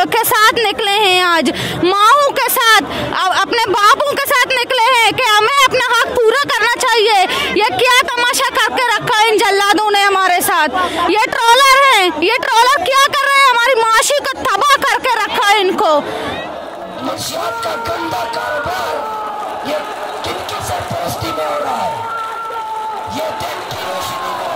के साथ निकले हैं, आज माओं के साथ, अपने बापों के साथ निकले हैं कि हमें अपना हक पूरा करना चाहिए। ये क्या तमाशा करके रखा है इन जल्लादों ने हमारे साथ। ये ट्रोलर हैं, ये ट्रोलर क्या कर रहे हैं, हमारी माशी को तबाह करके रखा है इनको। नशियात का गंदा कारोबार ये किनकी सरपरस्ती में हो रहा है? ये दिन की रोशनी में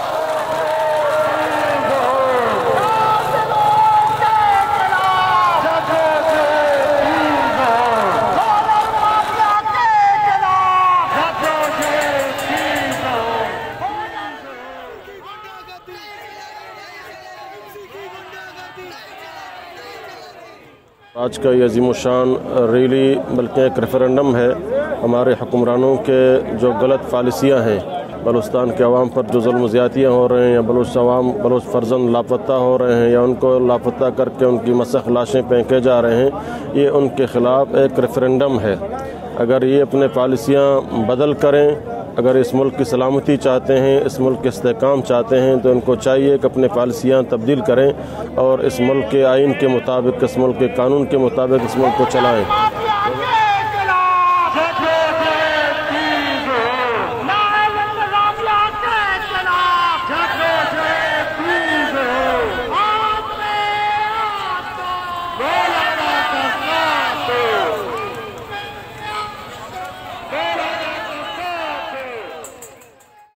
आज का ये अज़ीमुशान रैली बल्कि एक रेफरेंडम है हमारे हुक्मरानों के जो गलत पॉलिसियाँ हैं, बलूचिस्तान के अवाम पर जो जुल्म ज़्यादतियाँ हो रहे हैं या बलूच फर्जंद लापता हो रहे हैं या उनको लापता करके उनकी मसख लाशें फेंके जा रहे हैं, ये उनके ख़िलाफ़ एक रेफरेंडम है। अगर ये अपने पॉलिसियाँ बदल करें, अगर इस मुल्क की सलामती चाहते हैं, इस मुल्क के इस्तेहकाम चाहते हैं, तो इनको चाहिए कि अपने पॉलिसियाँ तब्दील करें और इस मुल्क के आइन के मुताबिक, इस मुल्क के कानून के मुताबिक इस मुल्क को चलाएँ।